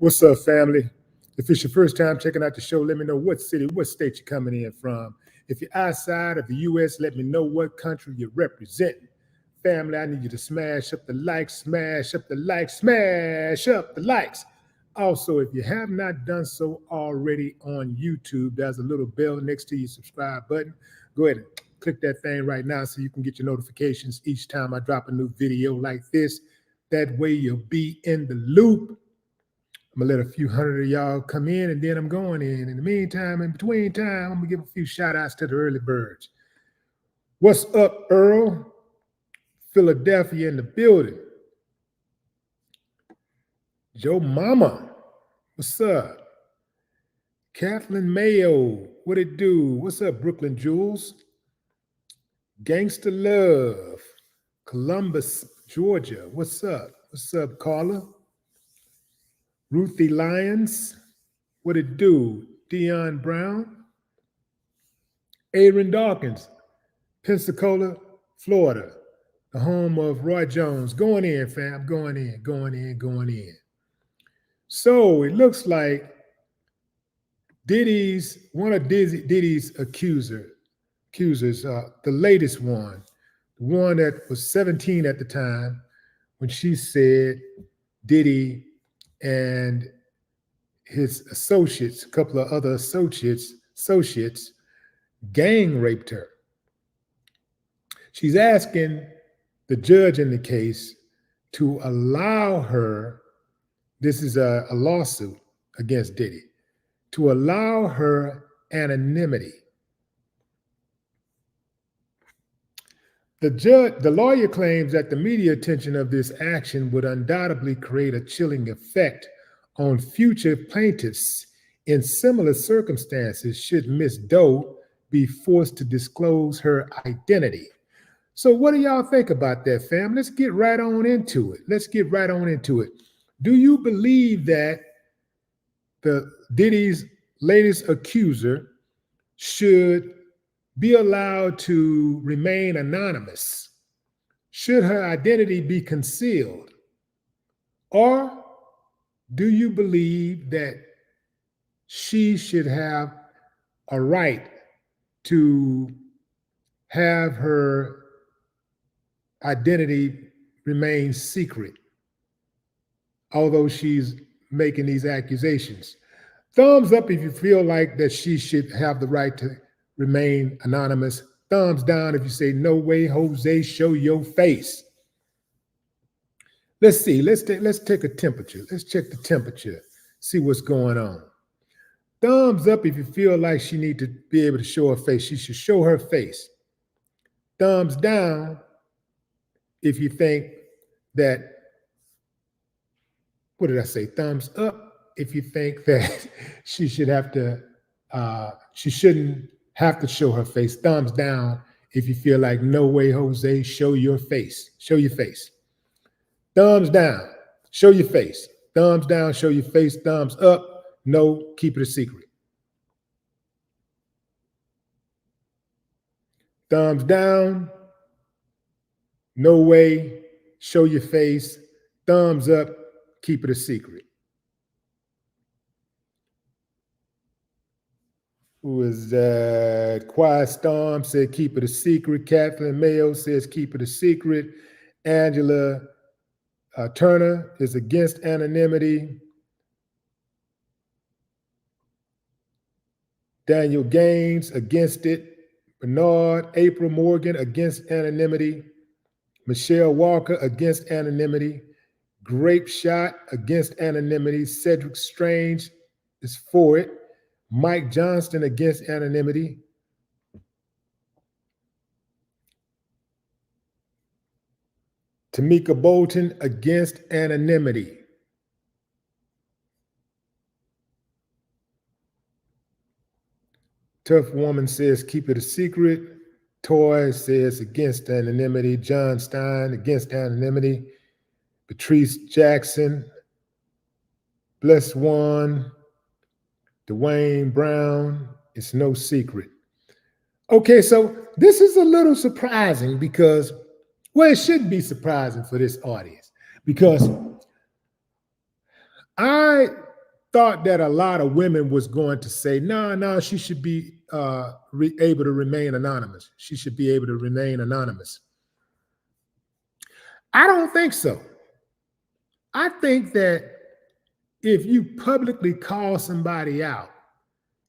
What's up, family? If it's your first time checking out the show, let me know what city, what state you're coming in from. If you're outside of the U.S., let me know what country you represent. Family, I need you to smash up the likes, smash up the likes, smash up the likes. Also, if you have not done so already on YouTube, there's a little bell next to your subscribe button. Go ahead and click that thing right now so you can get your notifications each time I drop a new video like this. That way you'll be in the loop. I'm gonna let a few hundred of y'all come in and then I'm going in. In the meantime, in between time, I'm gonna give a few shout outs to the early birds. What's up, Earl? Philadelphia in the building. Joe Mama, what's up? Kathleen Mayo, what it do? What's up, Brooklyn Jules? Gangsta Love, Columbus, Georgia, what's up? What's up, Carla? Ruthie Lyons, what it do? Dion Brown. Aaron Dawkins, Pensacola, Florida, the home of Roy Jones. Going in, fam, going in, going in, going in. So it looks like one of Diddy's accusers, the latest one, the one that was 17 at the time when she said Diddy and his associates, a couple of other associates, gang raped her. She's asking the judge in the case to allow her, this is a lawsuit against Diddy, to allow her anonymity. The lawyer claims that the media attention of this action would undoubtedly create a chilling effect on future plaintiffs in similar circumstances should Ms. Doe be forced to disclose her identity. So what do y'all think about that, fam? Let's get right on into it. Do you believe that the Diddy's latest accuser should be allowed to remain anonymous? Should her identity be concealed? Or do you believe that she should have a right to have her identity remain secret, although she's making these accusations? Thumbs up if you feel like that she should have the right to remain anonymous. Thumbs down if you say, no way, Jose, show your face. Let's see, let's take a temperature. Let's check the temperature, see what's going on. Thumbs up if you feel like she needs to be able to show her face. She should show her face. Thumbs down if you think that, what did I say? Thumbs up if you think that she shouldn't have to show her face. Thumbs down if you feel like, no way, Jose, show your face. Show your face. Thumbs down, show your face. Thumbs down, show your face. Thumbs up, no, keep it a secret. Thumbs down, no way, show your face. Thumbs up, keep it a secret. Who is that? Quiet Storm said, keep it a secret. Kathleen Mayo says, keep it a secret. Angela Turner is against anonymity. Daniel Gaines against it. Bernard, April Morgan against anonymity. Michelle Walker against anonymity. Grape Shot against anonymity. Cedric Strange is for it. Mike Johnston against anonymity. Tamika Bolton against anonymity. Tough Woman says, keep it a secret. Toy says against anonymity. John Stein against anonymity. Patrice Jackson. Bless One. Dwayne Brown, it's no secret. Okay, so this is a little surprising because, well, it shouldn't be surprising for this audience because I thought that a lot of women was going to say, no, she should be able to remain anonymous. She should be able to remain anonymous. I don't think so. I think that if you publicly call somebody out,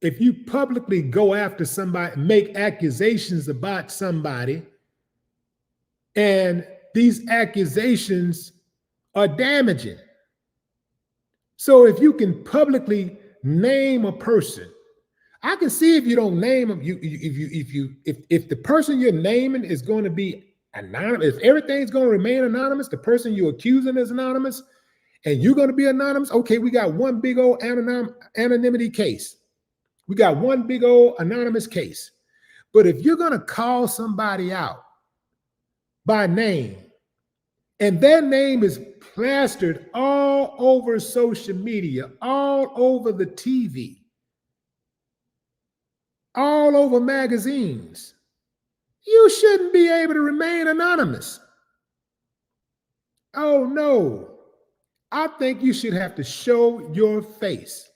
if you publicly go after somebody, make accusations about somebody, and these accusations are damaging. So if you can publicly name a person, I can see if you don't name them, if the person you're naming is going to be anonymous, if everything's going to remain anonymous, the person you're accusing is anonymous, and you're going to be anonymous, okay, we got one big old anonymity case. We got one big old anonymous case. But if you're going to call somebody out by name, and their name is plastered all over social media, all over the TV, all over magazines, you shouldn't be able to remain anonymous. Oh no, I think you should have to show your face.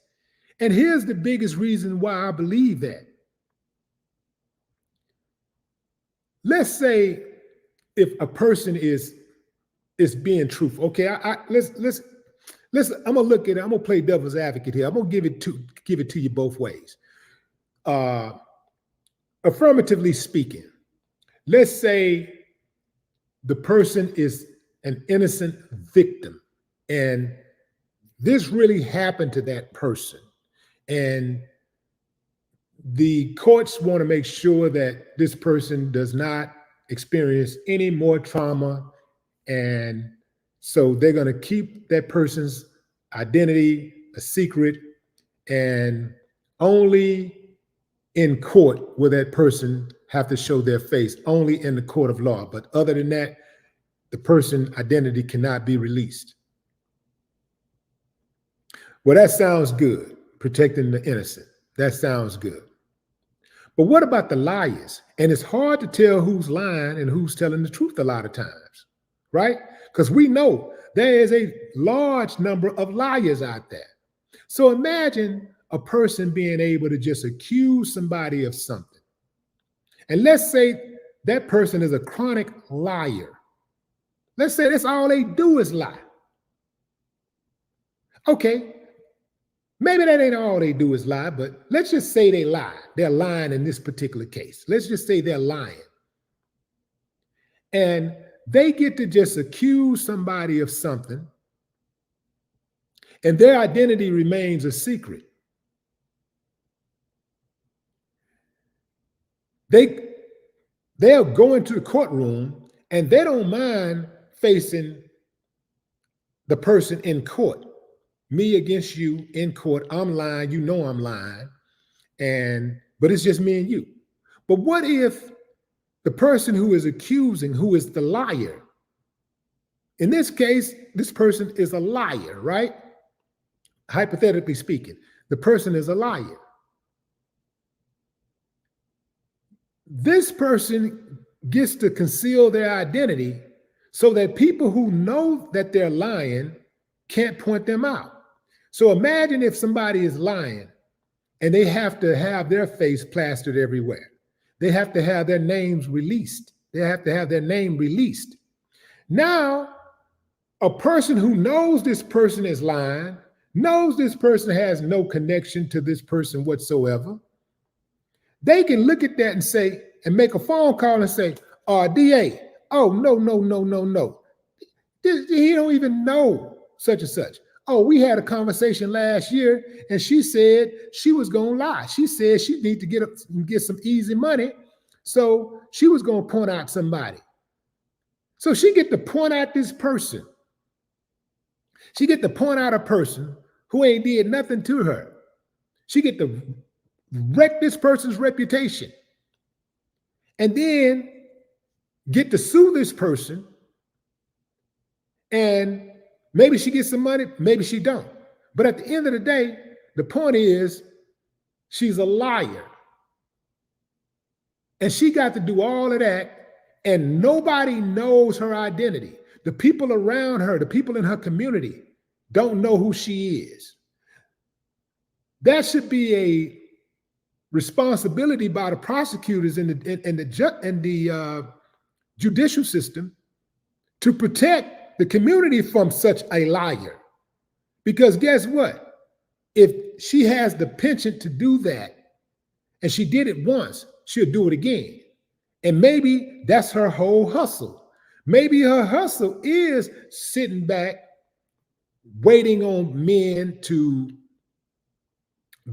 And here's the biggest reason why I believe that. Let's say if a person is being truthful. Okay, let's I'm gonna look at it. I'm gonna play devil's advocate here. I'm gonna give it to you both ways. Affirmatively speaking, let's say the person is an innocent victim, and this really happened to that person, and the courts want to make sure that this person does not experience any more trauma. And so they're going to keep that person's identity a secret, and only in court will that person have to show their face, only in the court of law. But other than that, the person's identity cannot be released. Well, that sounds good, protecting the innocent. That sounds good. But what about the liars? And it's hard to tell who's lying and who's telling the truth a lot of times, right? Because we know there is a large number of liars out there. So imagine a person being able to just accuse somebody of something. And let's say that person is a chronic liar. Let's say that's all they do is lie. Okay, maybe that ain't all they do is lie, but let's just say they lie. They're lying in this particular case. Let's just say they're lying. And they get to just accuse somebody of something, and their identity remains a secret. They'll go into the courtroom, and they don't mind facing the person in court. Me against you in court. I'm lying. You know I'm lying. But it's just me and you. But what if the person who is accusing, who is the liar, in this case, this person is a liar, right? Hypothetically speaking, the person is a liar. This person gets to conceal their identity so that people who know that they're lying can't point them out. So imagine if somebody is lying and they have to have their face plastered everywhere. They have to have their names released. They have to have their name released. Now, a person who knows this person is lying, knows this person has no connection to this person whatsoever, they can look at that and say, and make a phone call and say, DA, oh, no. He don't even know such and such. Oh, we had a conversation last year, and she said she was going to lie. She said she need to get some easy money, so she was going to point out somebody. So she get to point out this person. She get to point out a person who ain't did nothing to her. She get to wreck this person's reputation, and then get to sue this person, and maybe she gets some money, maybe she don't. But at the end of the day, the point is she's a liar. And she got to do all of that, and nobody knows her identity. The people around her, the people in her community don't know who she is. That should be a responsibility by the prosecutors and the judicial system to protect the community from such a liar. Because guess what? If she has the penchant to do that, and she did it once, she'll do it again. And maybe that's her whole hustle. Maybe her hustle is sitting back, waiting on men to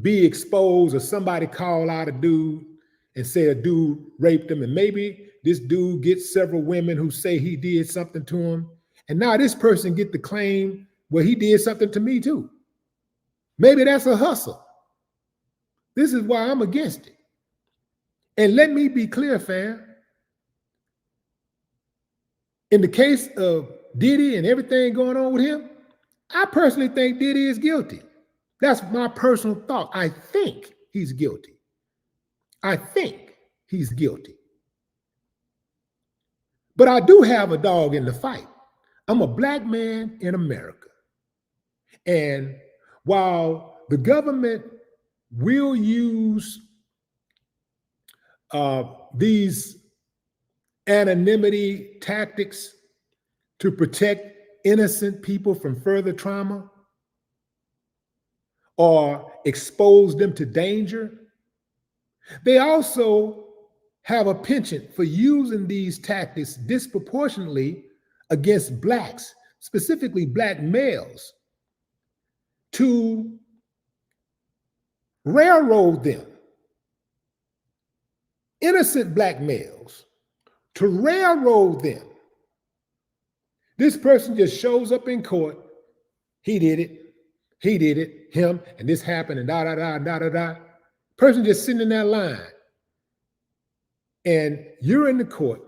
be exposed, or somebody call out a dude and say a dude raped him. And maybe this dude gets several women who say he did something to him. And now this person get the claim, well, he did something to me too. Maybe that's a hustle. This is why I'm against it. And let me be clear, fam. In the case of Diddy and everything going on with him, I personally think Diddy is guilty. That's my personal thought. I think he's guilty. I think he's guilty. But I do have a dog in the fight. I'm a black man in America. And while the government will use these anonymity tactics to protect innocent people from further trauma or expose them to danger, they also have a penchant for using these tactics disproportionately against blacks, specifically black males, to railroad them, innocent black males, to railroad them. This person just shows up in court. He did it, him, and this happened, and da. Person just sitting in that line. And you're in the court,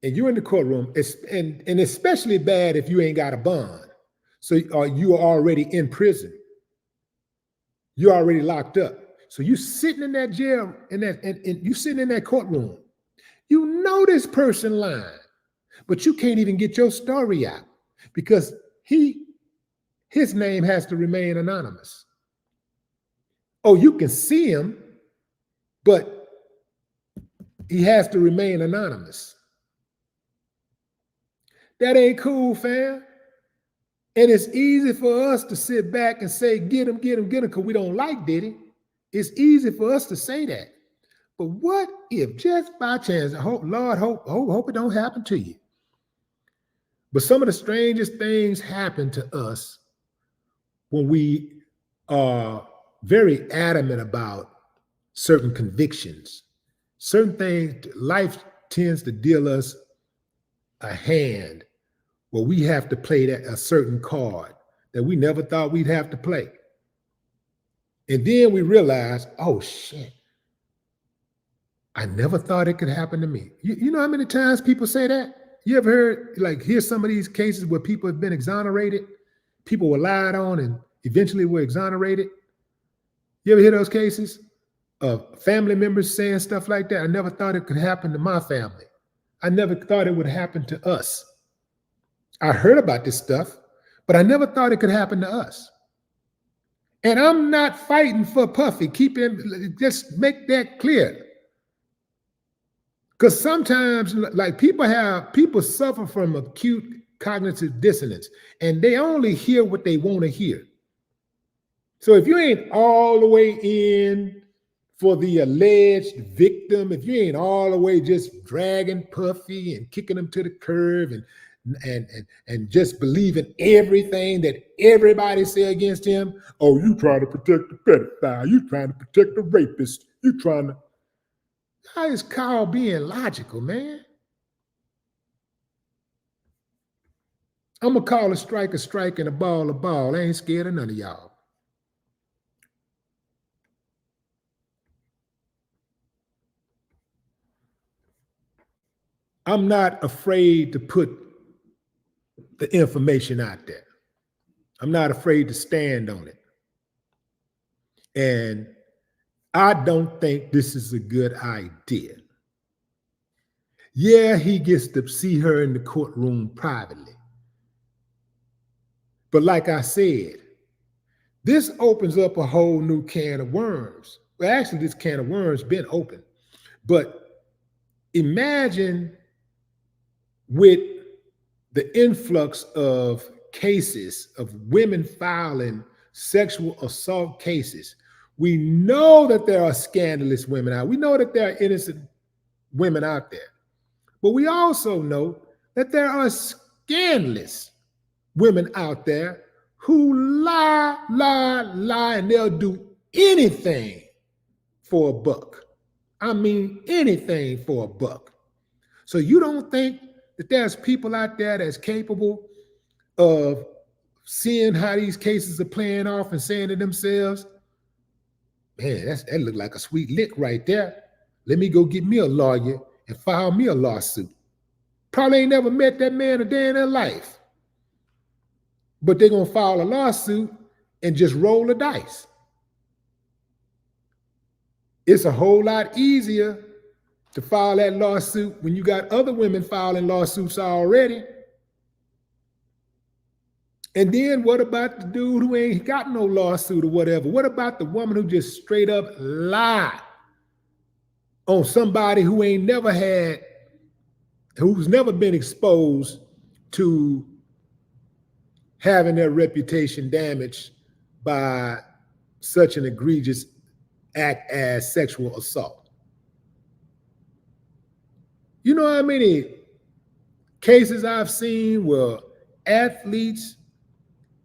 and you're in the courtroom, and especially bad if you ain't got a bond. So you are already in prison. You're already locked up. So you sitting in that jail, and you sitting in that courtroom. You know this person lying, but you can't even get your story out because his name has to remain anonymous. Oh, you can see him, but he has to remain anonymous. That ain't cool, fam. And it's easy for us to sit back and say, get him, because we don't like Diddy. It's easy for us to say that. But what if just by chance, Lord, hope it don't happen to you. But some of the strangest things happen to us when we are very adamant about certain convictions. Certain things, life tends to deal us a hand where we have to play a certain card that we never thought we'd have to play. And then we realize, oh shit, I never thought it could happen to me. You know how many times people say that? You ever heard, here's some of these cases where people have been exonerated, people were lied on and eventually were exonerated. You ever hear those cases of family members saying stuff like that? I never thought it could happen to my family. I never thought it would happen to us. I heard about this stuff, but I never thought it could happen to us. And I'm not fighting for Puffy. Just make that clear. Because sometimes, people suffer from acute cognitive dissonance, and they only hear what they want to hear. So if you ain't all the way in for the alleged victim, if you ain't all the way just dragging Puffy and kicking him to the curb and just believing everything that everybody say against him, oh, you trying to protect the pedophile, you trying to protect the rapist, you trying to. How is Kyle being logical, man? I'm going to call a strike, and a ball. I ain't scared of none of y'all. I'm not afraid to put the information out there. I'm not afraid to stand on it. And I don't think this is a good idea. Yeah, he gets to see her in the courtroom privately. But like I said, This opens up a whole new can of worms. Well, actually, this can of worms been open. But imagine with the influx of cases of women filing sexual assault cases. We know that there are scandalous women out. We know that there are innocent women out there. But we also know that there are scandalous women out there who lie, and they'll do anything for a buck. I mean, anything for a buck. So you don't think that there's people out there that's capable of seeing how these cases are playing off and saying to themselves, man, that looked like a sweet lick right there. Let me go get me a lawyer and file me a lawsuit. Probably ain't never met that man a day in their life. But they're going to file a lawsuit and just roll the dice. It's a whole lot easier to file that lawsuit when you got other women filing lawsuits already. And then what about the dude who ain't got no lawsuit or whatever? What about the woman who just straight up lied on somebody who ain't never had, who's never been exposed to having their reputation damaged by such an egregious act as sexual assault? You know how many cases I've seen where athletes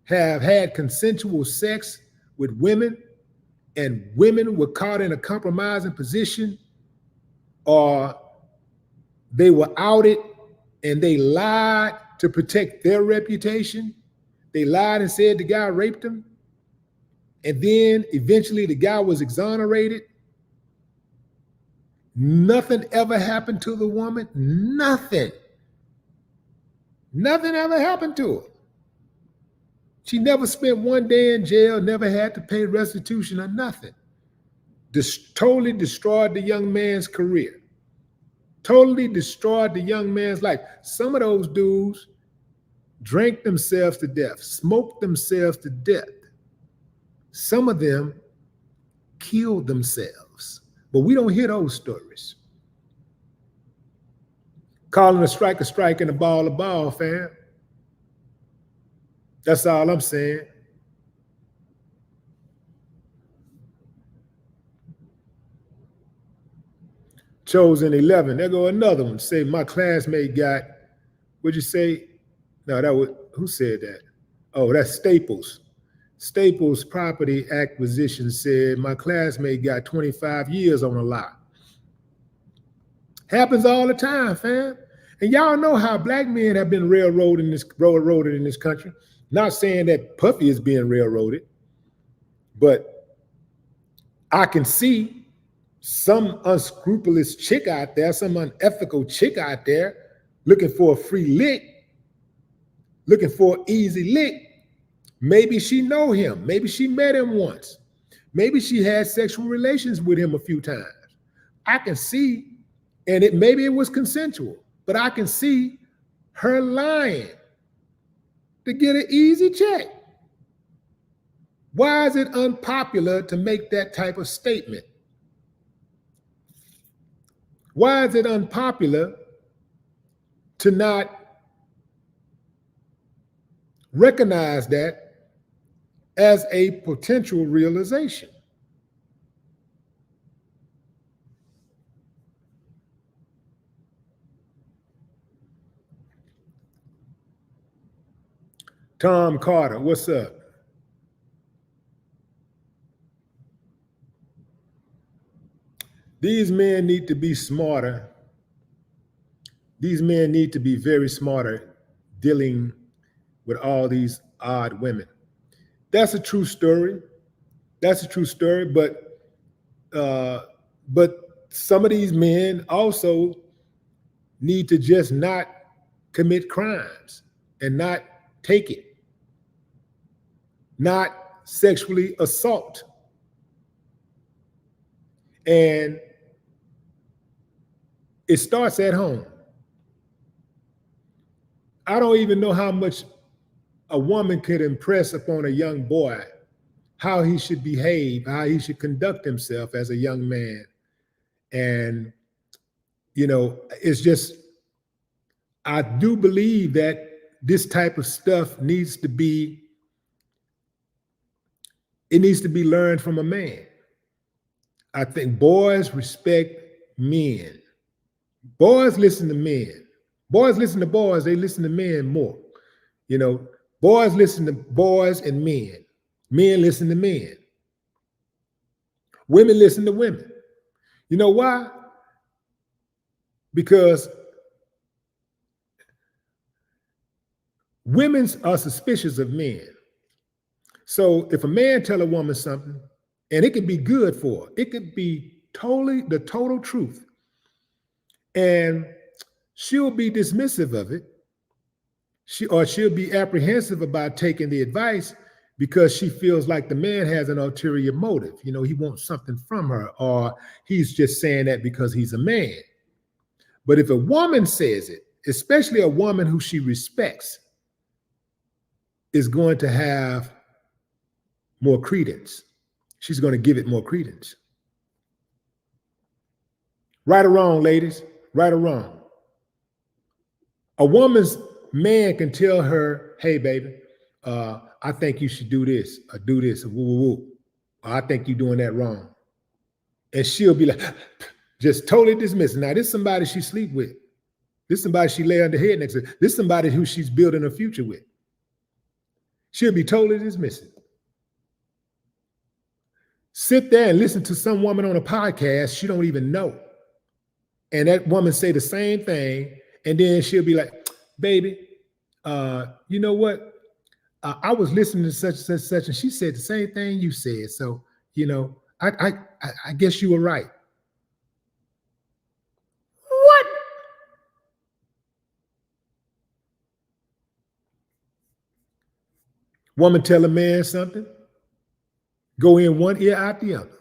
have had consensual sex with women and women were caught in a compromising position, or they were outed and they lied to protect their reputation. They lied and said the guy raped them. And then eventually the guy was exonerated. Nothing ever happened to the woman. Nothing. Nothing ever happened to her. She never spent one day in jail, never had to pay restitution or nothing. Totally destroyed the young man's career. Totally destroyed the young man's life. Some of those dudes drank themselves to death, smoked themselves to death. Some of them killed themselves. But we don't hear those stories. Calling a strike and a ball, fam. That's all I'm saying. Chosen 11. There go another one. Say my classmate got, what'd you say? No, that was, who said that? Oh, that's Staples. Staples Property Acquisition said my classmate got 25 years on a lot. Happens all the time, fam. And y'all know how black men have been railroaded in this country. Not saying that Puffy is being railroaded, but I can see some unscrupulous chick out there, some unethical chick out there looking for a free lick, looking for an easy lick. Maybe she know him. Maybe she met him once. Maybe she had sexual relations with him a few times. I can see, and maybe it was consensual, but I can see her lying to get an easy check. Why is it unpopular to make that type of statement? Why is it unpopular to not recognize that as a potential realization? Tom Carter, what's up? These men need to be smarter. These men need to be very smarter dealing with all these odd women. That's a true story. That's a true story, but some of these men also need to just not commit crimes and not take it, not sexually assault. And it starts at home. I don't even know how much a woman could impress upon a young boy, how he should behave, how he should conduct himself as a young man. And, it's just, I do believe that this type of stuff needs to be learned from a man. I think boys respect men. Boys listen to men. Boys listen to boys, they listen to men more. Boys listen to boys and men. Men listen to men. Women listen to women. You know why? Because women are suspicious of men. So if a man tell a woman something, and it could be good for her, it could be the total truth, and she'll be dismissive of it, she'll be apprehensive about taking the advice because she feels like the man has an ulterior motive. He wants something from her, or he's just saying that because he's a man. But if a woman says it, especially a woman who she respects, is going to have more credence. She's going to give it more credence. Right or wrong, ladies? Right or wrong? A woman's man can tell her, hey, baby, I think you should do this, or do this, or woo, woo, woo. Or I think you're doing that wrong. And she'll be like, just totally dismissing. Now, this is somebody she sleep with. This is somebody she lay on the head next to. This is somebody who she's building a future with. She'll be totally dismissive. Sit there and listen to some woman on a podcast she don't even know. And that woman say the same thing. And then she'll be like, baby, you know what? I was listening to such and such, and she said the same thing you said. So, I guess you were right. What? Woman tell a man something, go in one ear, out the other.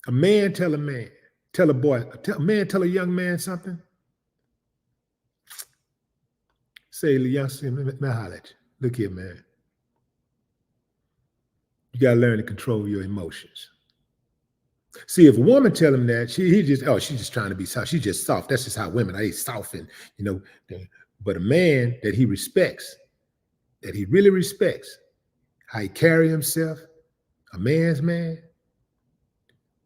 A man tell a man, tell a boy, a man tell a young man something. Say, youngster, man, holler at you. Look here, man. You gotta learn to control your emotions. See, if a woman tell him that, she's just trying to be soft. She's just soft. That's just how women are. They soft, and but a man that he respects, that he really respects, how he carry himself, a man's man.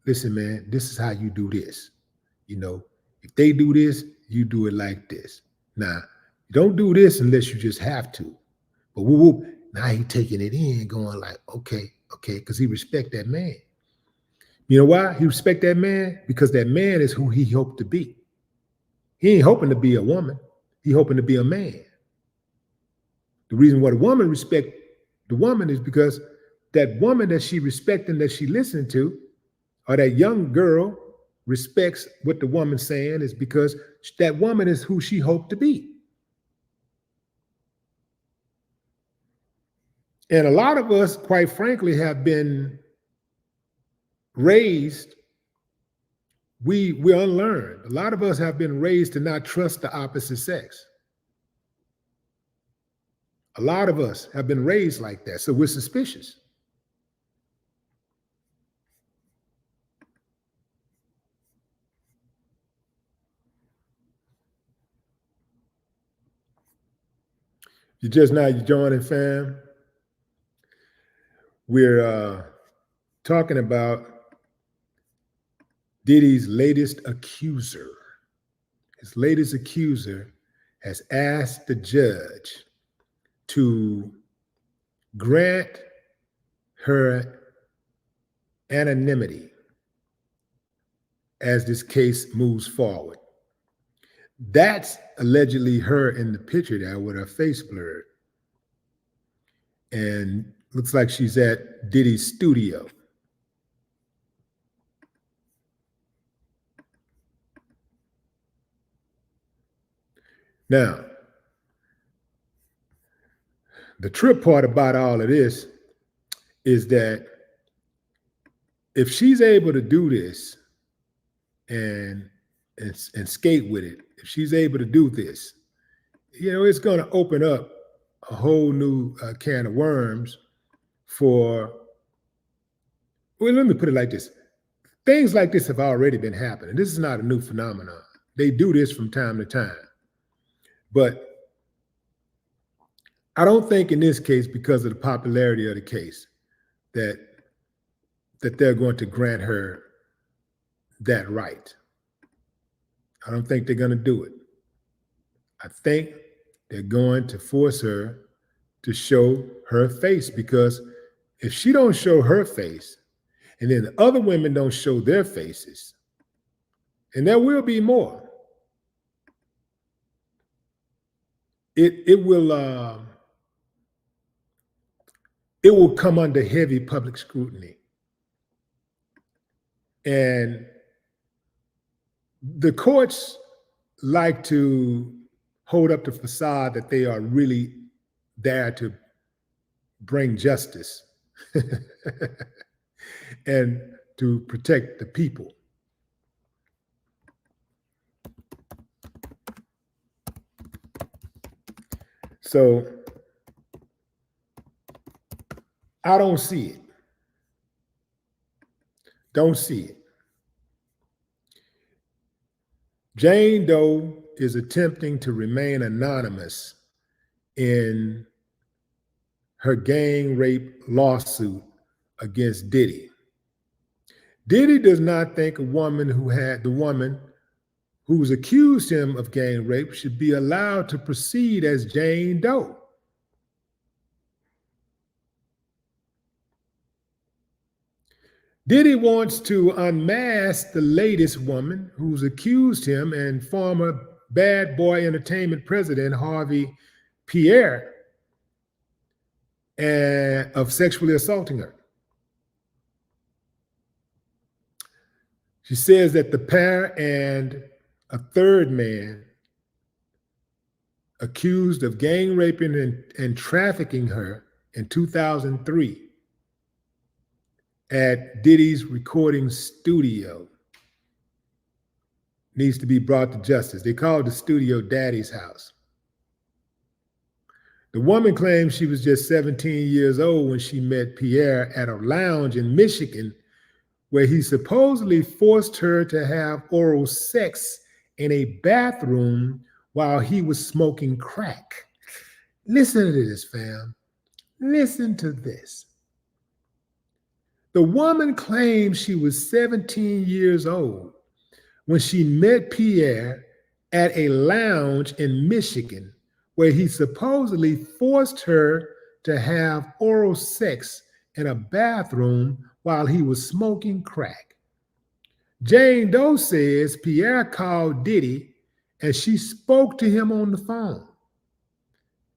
Listen, man, this is how you do this. If they do this, you do it like this. Now, you don't do this unless you just have to. But now he taking it in, going like, okay, because he respect that man. You know why he respect that man? Because that man is who he hoped to be. He ain't hoping to be a woman. He hoping to be a man. The reason why the woman respect the woman is because that woman that she respecting, that she listening to, or that young girl respects what the woman's saying, is because that woman is who she hoped to be. And a lot of us, quite frankly, have been raised, we're unlearned. A lot of us have been raised to not trust the opposite sex. A lot of us have been raised like that, so we're suspicious. You just now you joining, fam. We're talking about Diddy's latest accuser. His latest accuser has asked the judge to grant her anonymity as this case moves forward. That's allegedly her in the picture there with her face blurred. And looks like she's at Diddy's studio. Now, the trip part about all of this is that if she's able to do this and skate with it, if she's able to do this, it's going to open up a whole new can of worms well, let me put it like this. Things like this have already been happening. This is not a new phenomenon. They do this from time to time. But I don't think in this case, because of the popularity of the case, that they're going to grant her that right. I don't think they're going to do it. I think they're going to force her to show her face, because if she don't show her face, and then the other women don't show their faces, and there will be more, it will come under heavy public scrutiny. And the courts like to hold up the facade that they are really there to bring justice and to protect the people. So I don't see it. Don't see it. Jane Doe is attempting to remain anonymous in her gang rape lawsuit against Diddy. Diddy does not think the woman who's accused him of gang rape should be allowed to proceed as Jane Doe. Diddy wants to unmask the latest woman who's accused him and former Bad Boy Entertainment president Harvey Pierre of sexually assaulting her. She says that the pair and a third man accused of gang raping and trafficking her in 2003 at Diddy's recording studio needs to be brought to justice. They called the studio Daddy's house. The woman claims she was just 17 years old when she met Pierre at a lounge in Michigan, where he supposedly forced her to have oral sex in a bathroom while he was smoking crack. Listen to this, fam. Listen to this. The woman claims she was 17 years old when she met Pierre at a lounge in Michigan, where he supposedly forced her to have oral sex in a bathroom while he was smoking crack. Jane Doe says Pierre called Diddy and she spoke to him on the phone.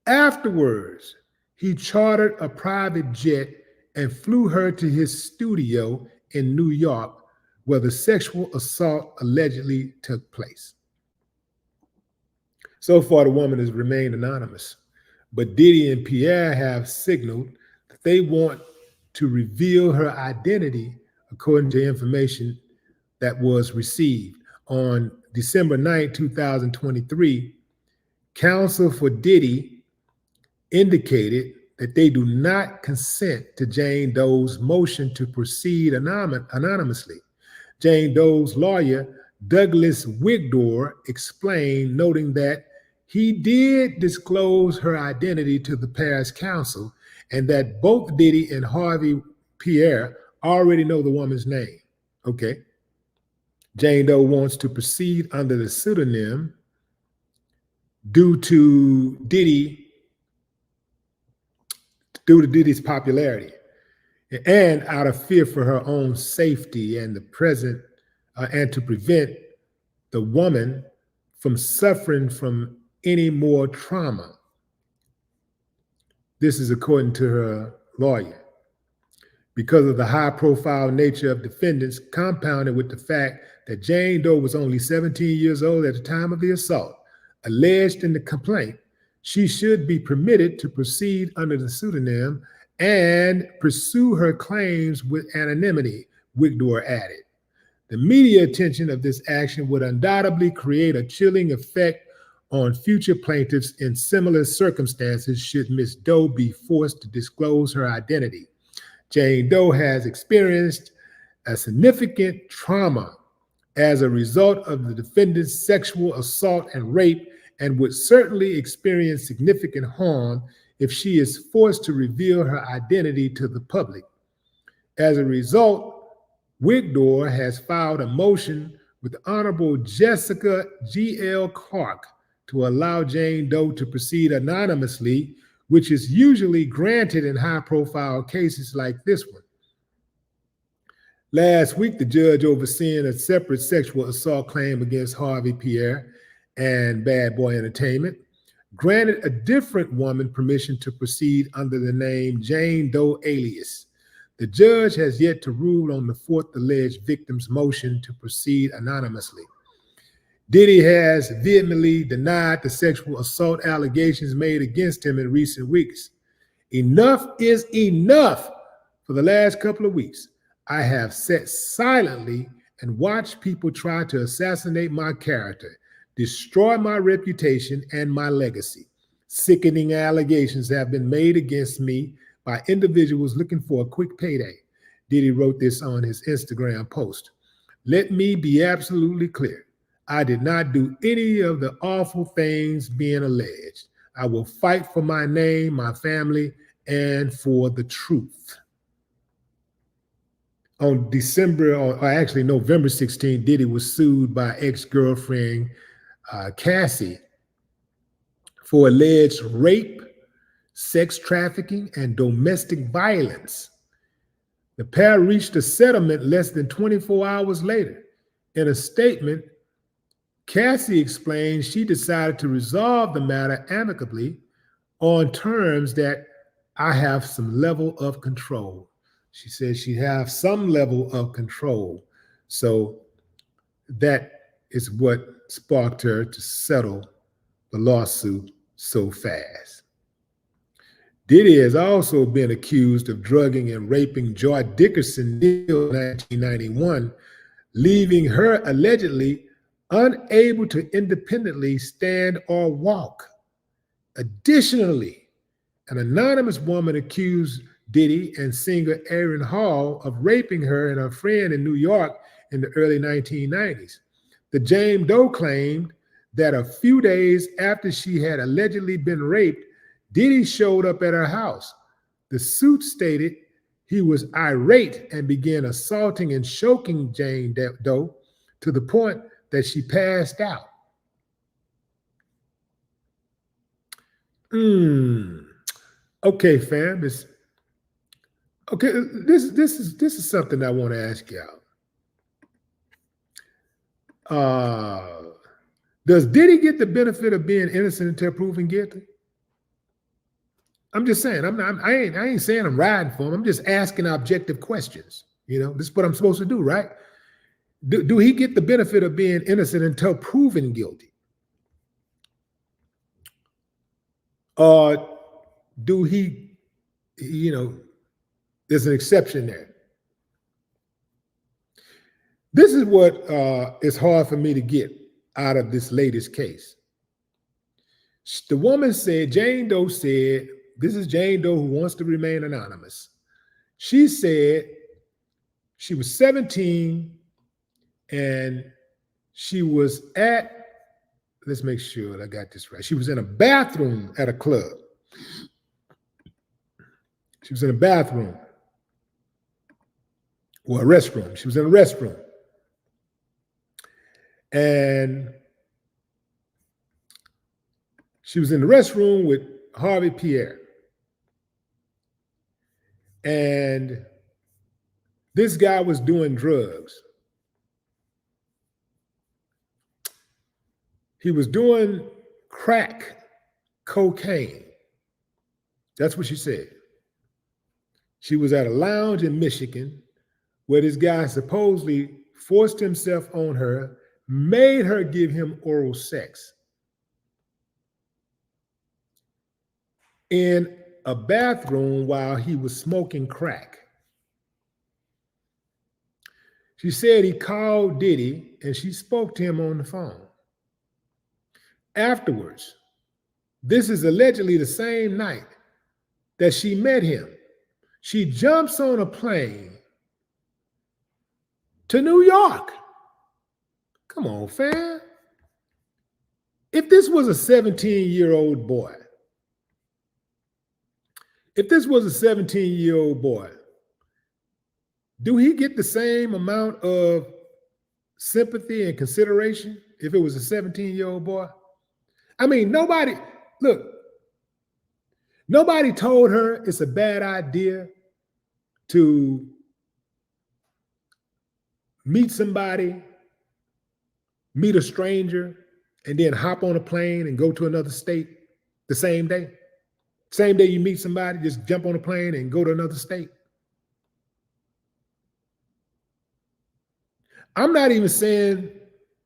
Afterwards, he chartered a private jet and flew her to his studio in New York, where the sexual assault allegedly took place. So far, the woman has remained anonymous, but Diddy and Pierre have signaled that they want to reveal her identity, according to information that was received. On December 9, 2023, counsel for Diddy indicated that they do not consent to Jane Doe's motion to proceed anonymously. Jane Doe's lawyer, Douglas Wigdor, explained, noting that he did disclose her identity to the pair's counsel and that both Diddy and Harvey Pierre already know the woman's name. Okay. Jane Doe wants to proceed under the pseudonym due to Diddy's popularity and out of fear for her own safety and and to prevent the woman from suffering from any more trauma. This is according to her lawyer. Because of the high-profile nature of defendants, compounded with the fact that Jane Doe was only 17 years old at the time of the assault, alleged in the complaint, she should be permitted to proceed under the pseudonym and pursue her claims with anonymity, Wigdor added. The media attention of this action would undoubtedly create a chilling effect on future plaintiffs in similar circumstances should Ms. Doe be forced to disclose her identity. Jane Doe has experienced a significant trauma as a result of the defendant's sexual assault and rape, and would certainly experience significant harm if she is forced to reveal her identity to the public. As a result, Wigdor has filed a motion with Honorable Jessica G.L. Clark to allow Jane Doe to proceed anonymously, which is usually granted in high-profile cases like this one. Last week, the judge overseeing a separate sexual assault claim against Harvey Pierre and Bad Boy Entertainment granted a different woman permission to proceed under the name Jane Doe alias. The judge has yet to rule on the fourth alleged victim's motion to proceed anonymously. Diddy has vehemently denied the sexual assault allegations made against him in recent weeks. Enough is enough. For the last couple of weeks, I have sat silently and watched people try to assassinate my character, destroy my reputation and my legacy. Sickening allegations have been made against me by individuals looking for a quick payday. Diddy wrote this on his Instagram post. Let me be absolutely clear. I did not do any of the awful things being alleged. I will fight for my name, my family, and for the truth. On November 16, Diddy was sued by ex-girlfriend Cassie for alleged rape, sex trafficking, and domestic violence. The pair reached a settlement less than 24 hours later. In a statement, Cassie explained she decided to resolve the matter amicably on terms that I have some level of control. She said she have some level of control. So that is what sparked her to settle the lawsuit so fast. Diddy has also been accused of drugging and raping Joy Dickerson in 1991, leaving her allegedly unable to independently stand or walk. Additionally, an anonymous woman accused Diddy and singer Aaron Hall of raping her and her friend in New York in the early 1990s. The Jane Doe claimed that a few days after she had allegedly been raped, Diddy showed up at her house. The suit stated he was irate and began assaulting and choking Jane Doe to the point that she passed out. Okay, fam. This is something I want to ask y'all. Does Diddy get the benefit of being innocent until proven guilty? I'm just saying. I ain't saying I'm riding for him. I'm just asking objective questions. You know, this is what I'm supposed to do, right? Do he get the benefit of being innocent until proven guilty? Or do he, there's an exception there. This is what is hard for me to get out of this latest case. The woman said, Jane Doe said, this is Jane Doe who wants to remain anonymous. She said she was 17 and she was at, let's make sure I got this right. She was in a bathroom at a club. She was in a bathroom or a restroom. She was in a restroom. And she was in the restroom with Harvey Pierre. And this guy was doing drugs. He was doing crack cocaine. That's what she said. She was at a lounge in Michigan where this guy supposedly forced himself on her, made her give him oral sex in a bathroom while he was smoking crack. She said he called Diddy and she spoke to him on the phone. Afterwards, this is allegedly the same night that she met him. She jumps on a plane to New York. Come on, fam. If this was a 17-year-old boy, do he get the same amount of sympathy and consideration if it was a 17-year-old boy? I mean, nobody told her it's a bad idea to meet somebody, meet a stranger, and then hop on a plane and go to another state the same day. Same day you meet somebody, just jump on a plane and go to another state. I'm not even saying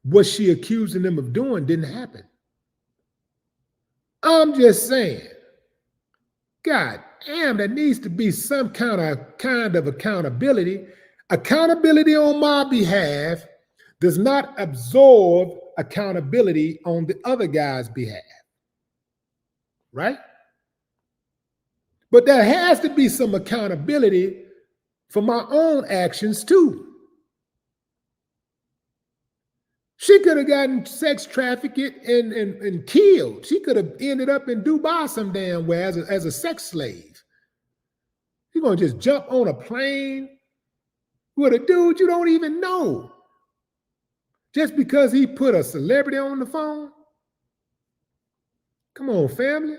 what she accusing them of doing didn't happen. I'm just saying, God damn, there needs to be some kind of accountability. Accountability on my behalf does not absorb accountability on the other guy's behalf, right? But there has to be some accountability for my own actions too. She could have gotten sex trafficked and killed. She could have ended up in Dubai some damn way as a sex slave. You're going to just jump on a plane with a dude you don't even know just because he put a celebrity on the phone? Come on, family.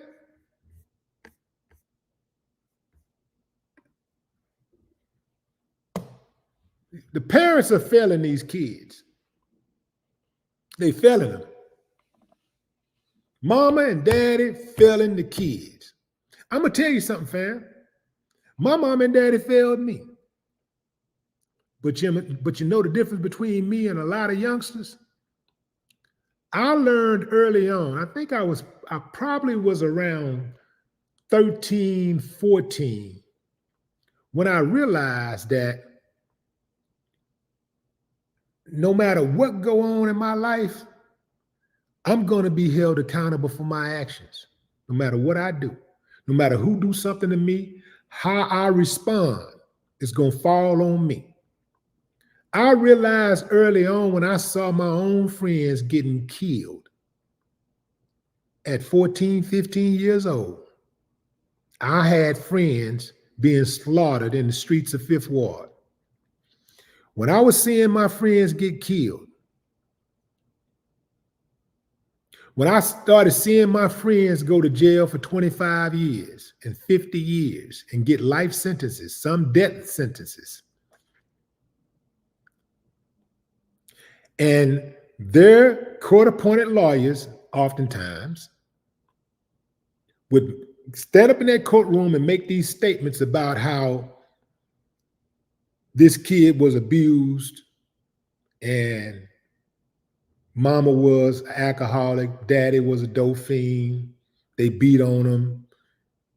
The parents are failing these kids. They failing them. Mama and daddy failing the kids. I'm going to tell you something, fam. My mom and daddy failed me. But you know the difference between me and a lot of youngsters? I learned early on, I probably was around 13, 14, when I realized that no matter what go on in my life, I'm going to be held accountable for my actions, no matter what I do, no matter who do something to me, how I respond is going to fall on me. I realized early on when I saw my own friends getting killed at 14, 15 years old. I had friends being slaughtered in the streets of Fifth Ward. When I was seeing my friends get killed, when I started seeing my friends go to jail for 25 years and 50 years and get life sentences, some death sentences, and their court-appointed lawyers oftentimes would stand up in that courtroom and make these statements about how this kid was abused and mama was an alcoholic, daddy was a dope fiend, they beat on him,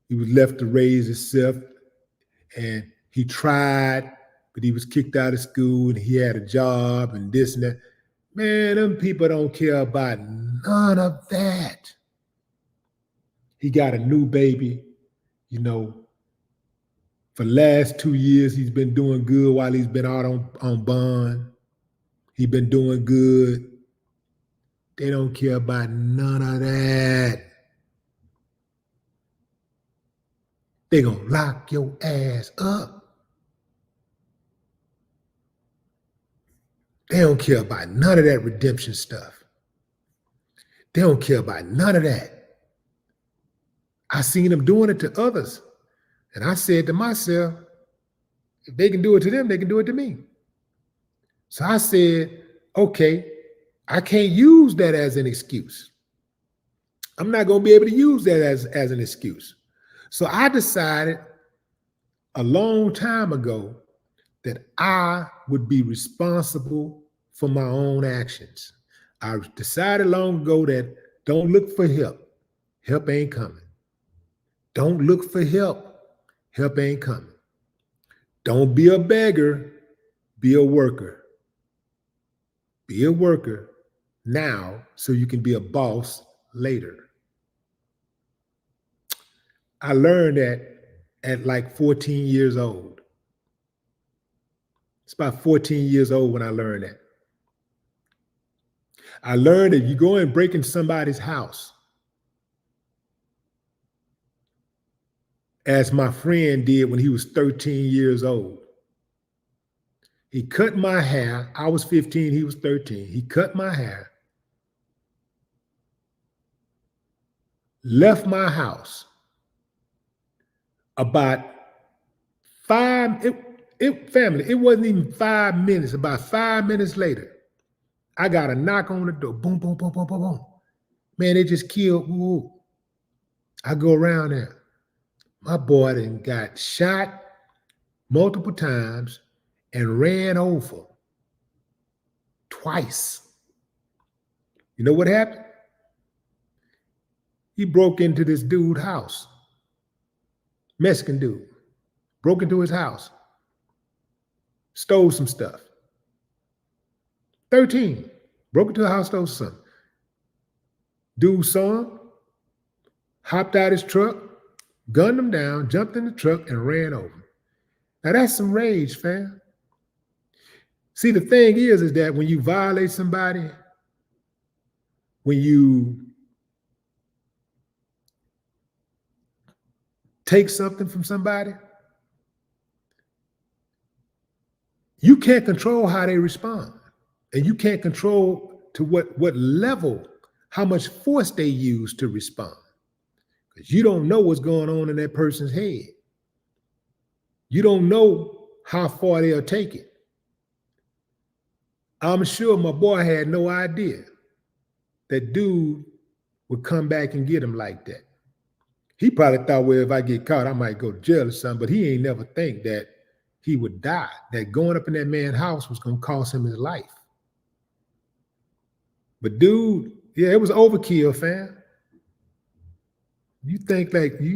he was left to raise himself, and he tried, but he was kicked out of school and he had a job and this and that. Man, them people don't care about none of that. He got a new baby, you know. For the last 2 years, he's been doing good while he's been out on bond. He's been doing good. They don't care about none of that. They gonna lock your ass up. They don't care about none of that redemption stuff. They don't care about none of that. I seen them doing it to others. And I said to myself, if they can do it to them, they can do it to me. So I said, okay, I can't use that as an excuse. I'm not going to be able to use that as an excuse. So I decided a long time ago that I would be responsible for my own actions. I decided long ago that don't look for help. Help ain't coming. Don't look for help. Help ain't coming. Don't be a beggar. Be a worker. Be a worker now so you can be a boss later. I learned that at like 14 years old. It's about 14 years old when I learned that. I learned that you go and break into somebody's house, as my friend did when he was 13 years old. He cut my hair. I was 15, he was 13. He cut my hair, left my house. About family, it wasn't even 5 minutes. About 5 minutes later, I got a knock on the door. Boom, boom, boom, boom, boom, boom. Man, they just killed. Woo. I go around there. My boy then got shot multiple times and ran over twice. You know what happened? He broke into this dude's house. Mexican dude. Broke into his house. Stole some stuff. 13. Broke into the house, stole something. Dude saw him, hopped out his truck, gunned him down, jumped in the truck, and ran over him. Now that's some rage, fam. See, the thing is that when you violate somebody, when you take something from somebody, you can't control how they respond. And you can't control to what level, how much force they use to respond. Because you don't know what's going on in that person's head. You don't know how far they'll take it. I'm sure my boy had no idea that dude would come back and get him like that. He probably thought, well, if I get caught, I might go to jail or something, but he ain't never think that he would die, that going up in that man's house was going to cost him his life. But dude, yeah, it was overkill, fam. You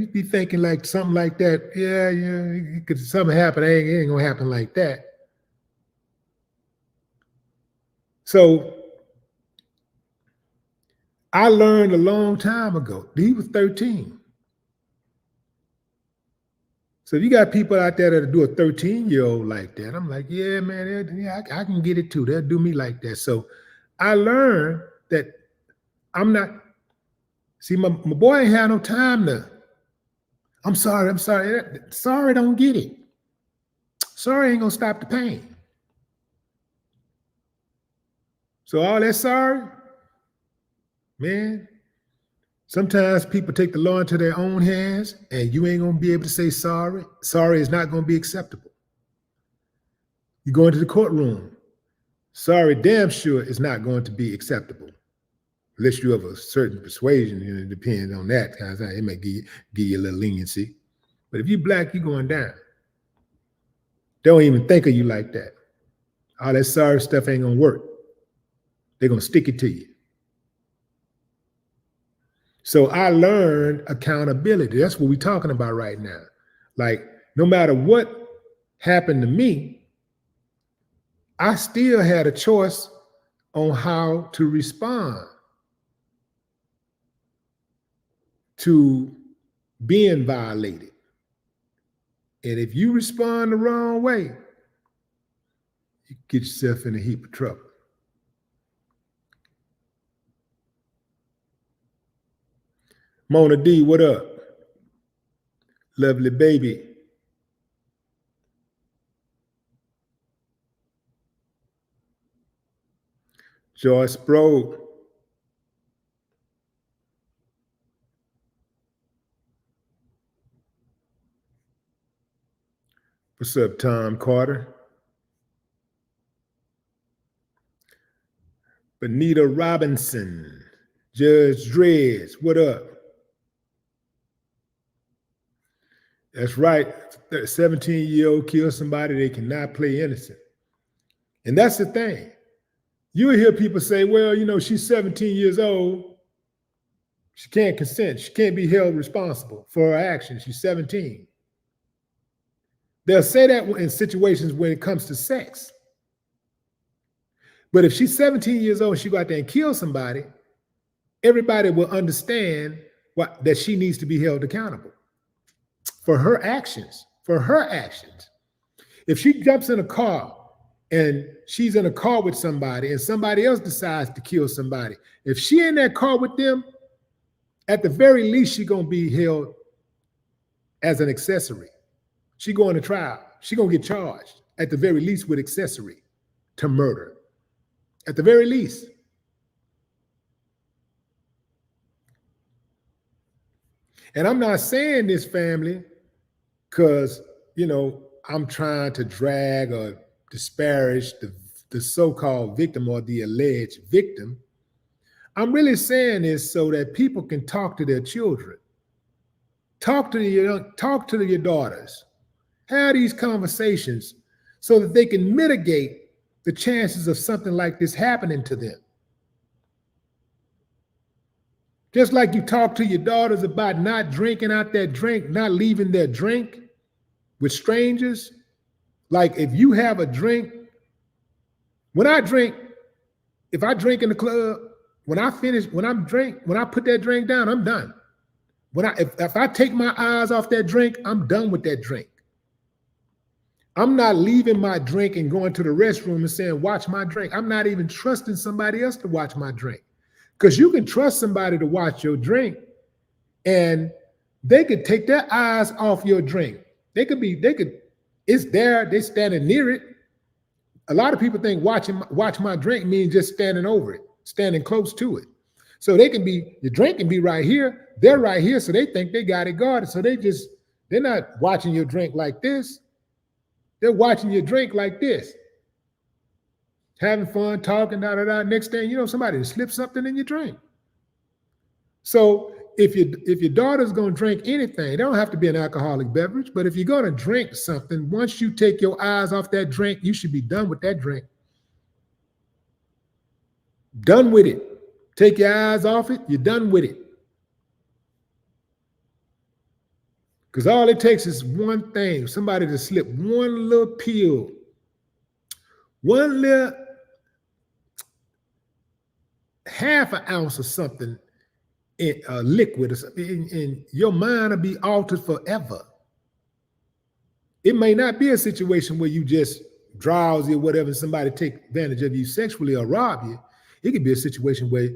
be thinking like something like that. Yeah, could something happen? It ain't gonna happen like that. So I learned a long time ago. He was 13. So if you got people out there that do a 13-year-old like that, I'm like, yeah, man, I can get it too. They'll do me like that. So I learned that I'm not. See, my boy ain't had no time to, I'm sorry. Sorry, don't get it. Sorry ain't gonna stop the pain. So all that sorry, man, sometimes people take the law into their own hands and you ain't gonna be able to say sorry. Sorry is not gonna be acceptable. You go into the courtroom, sorry, damn sure is not going to be acceptable. Unless you have a certain persuasion, and it depends on that kind of thing. It may give you a little leniency. But if you black, you're going down. They don't even think of you like that. All that sorry stuff ain't gonna work. They're gonna stick it to you. So I learned accountability. That's what we're talking about right now. Like, no matter what happened to me, I still had a choice on how to respond to being violated. And if you respond the wrong way, you get yourself in a heap of trouble. Mona D, what up? Lovely baby. Joyce Bro. What's up, Tom Carter? Benita Robinson. Judge Dreads, what up? That's right. A 17-year-old kills somebody, they cannot play innocent. And that's the thing. You hear people say, well, you know, she's 17 years old. She can't consent. She can't be held responsible for her actions. She's 17. They'll say that in situations when it comes to sex. But if she's 17 years old and she go out there and kill somebody, everybody will understand that she needs to be held accountable for her actions, for her actions. If she jumps in a car and she's in a car with somebody and somebody else decides to kill somebody, if she in that car with them, at the very least, she's going to be held as an accessory. She going to trial. She going to get charged at the very least with accessory to murder. At the very least. And I'm not saying this, family, because, I'm trying to drag or disparage the so-called victim or the alleged victim. I'm really saying this so that people can talk to their children. Talk to your daughters. Have these conversations so that they can mitigate the chances of something like this happening to them. Just like you talk to your daughters about not drinking out their drink, not leaving their drink with strangers. Like if you have a drink, when I drink, if I drink in the club, when I put that drink down, I'm done. If I take my eyes off that drink, I'm done with that drink. I'm not leaving my drink and going to the restroom and saying, watch my drink. I'm not even trusting somebody else to watch my drink. Because you can trust somebody to watch your drink and they could take their eyes off your drink. It's there, they're standing near it. A lot of people think watch my drink means just standing over it, standing close to it. So your drink can be right here, they're right here, so they think they got it guarded. So they're not watching your drink like this. They're watching your drink like this. Having fun, talking, Next thing you know, somebody slipped something in your drink. So if your daughter's gonna drink anything, they don't have to be an alcoholic beverage, but if you're gonna drink something, once you take your eyes off that drink, you should be done with that drink. Done with it. Take your eyes off it, you're done with it. Because all it takes is one thing, somebody to slip one little pill, one little half an ounce of something in a liquid or something, and your mind will be altered forever. It may not be a situation where you just drowsy or whatever, and somebody take advantage of you sexually or rob you. It could be a situation where,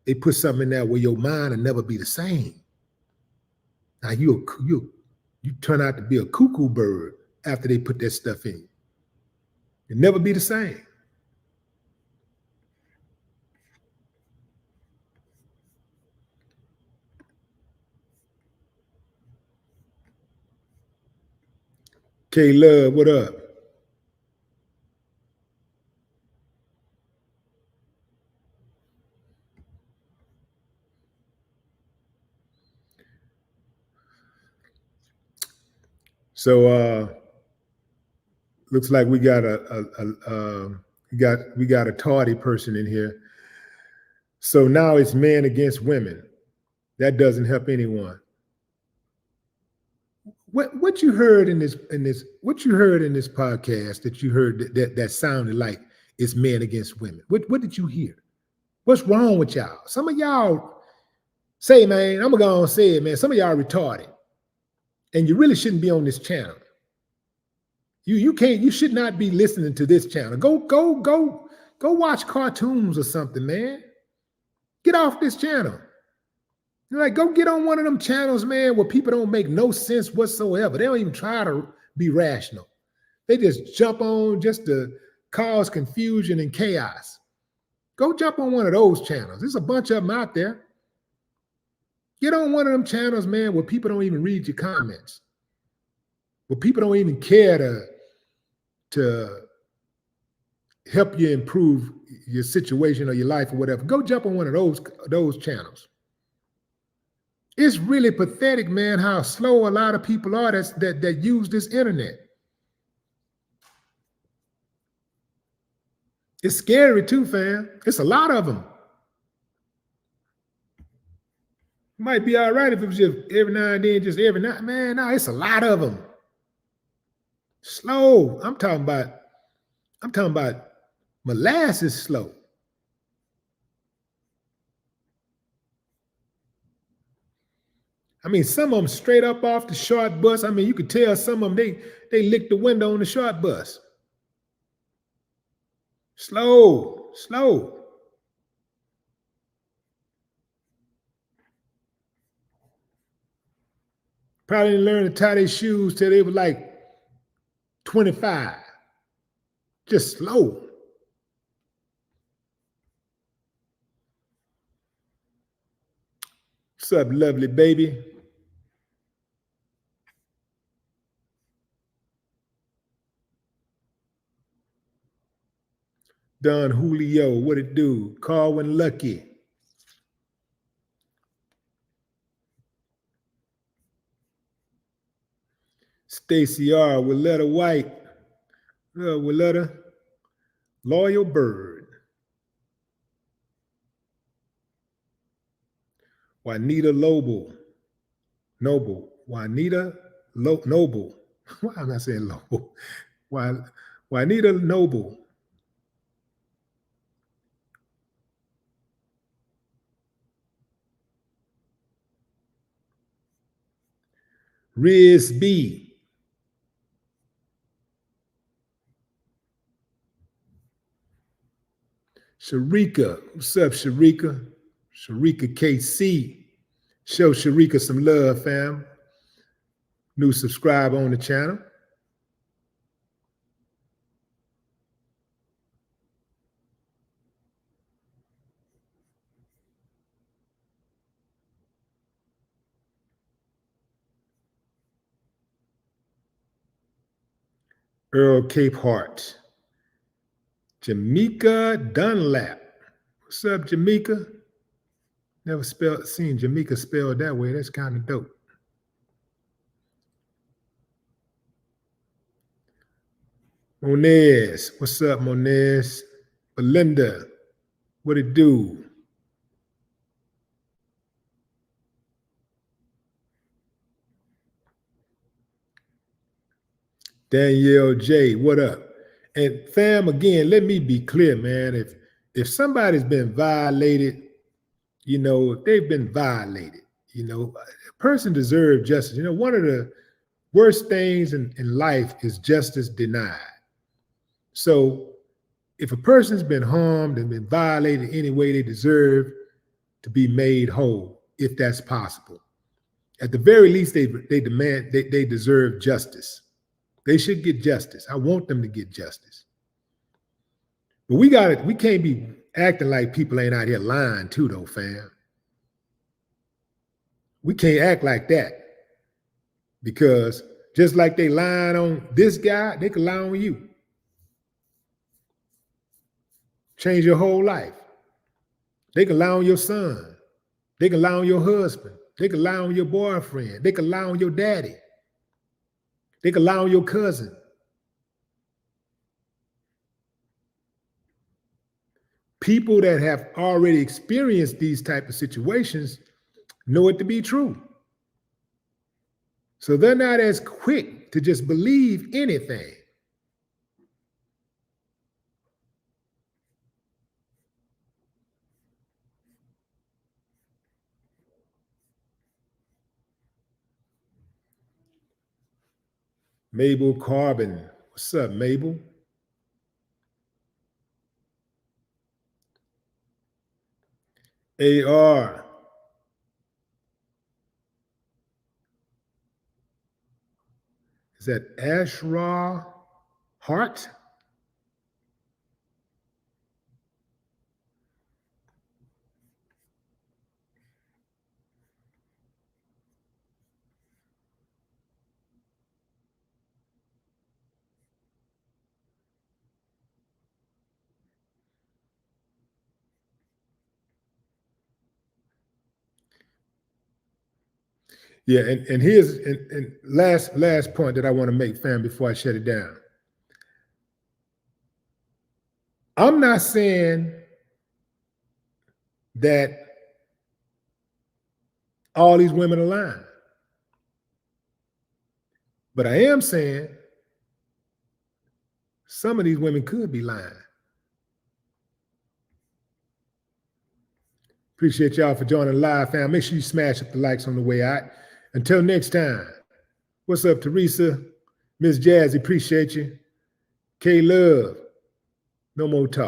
they put something in there where your mind will never be the same. Now you turn out to be a cuckoo bird after they put that stuff in you. You'll never be the same. K-Love, what up? So looks like we got a tardy person in here. So now it's men against women. That doesn't help anyone. What you heard in this podcast that you heard that sounded like it's men against women? What did you hear? What's wrong with y'all? Some of y'all say, man, I'm gonna go and say it, man. Some of y'all are retarded, and you really shouldn't be on this channel. You should not be listening to this channel. Go watch cartoons or something, man. Get off this channel. Go get on one of them channels, man, where people don't make no sense whatsoever. They don't even try to be rational. They just jump on just to cause confusion and chaos. Go jump on one of those channels. There's a bunch of them out there. Get on one of them channels, man, where people don't even read your comments. Where people don't even care to help you improve your situation or your life or whatever. Go jump on one of those channels. It's really pathetic, man, how slow a lot of people are that use this internet. It's scary too, fam. It's a lot of them. It might be all right if it was just every now and then, just every night. Man, no, it's a lot of them. Slow. I'm talking about molasses slow. I mean, some of them straight up off the short bus. I mean, you could tell some of them, they licked the window on the short bus. Slow, slow. Probably didn't learn to tie their shoes till they were like 25. Just slow. What's up, lovely baby? Don Julio, what it do? Carwin Lucky. Stacy R. Willetta White. Willetta. Loyal Bird. Juanita Noble. Juanita Noble. Why am I saying Noble? Juanita Noble. Riz B. Sharika. What's up, Sharika? Sharika KC. Show Sharika some love, fam. New subscriber on the channel. Earl Capehart. Jamaica Dunlap. What's up, Jamaica? Never seen Jamaica spelled that way. That's kind of dope. Monez. What's up, Monez? Belinda. What it do? Danielle J. What up? And fam, again, let me be clear, man. If somebody's been violated, you know, if they've been violated, you know, a person deserves justice. You know, one of the worst things in life is justice denied. So if a person's been harmed and been violated any way, they deserve to be made whole, if that's possible. At the very least, they deserve justice. They should get justice. I want them to get justice. But we can't be acting like people ain't out here lying too, though, fam. We can't act like that. Because just like they lying on this guy, they can lie on you. Change your whole life. They can lie on your son. They can lie on your husband. They can lie on your boyfriend. They can lie on your daddy. They can lie on your cousin. People that have already experienced these type of situations know it to be true. So they're not as quick to just believe anything. Mabel Carbon. What's up, Mabel? AR. Is that Ashra Hart? Yeah, and here's and last point that I want to make, fam, before I shut it down. I'm not saying that all these women are lying, but I am saying some of these women could be lying. Appreciate y'all for joining live, fam. Make sure you smash up the likes on the way out. Until next time, what's up, Teresa? Miss Jazzy, appreciate you. K-Love, no more talk.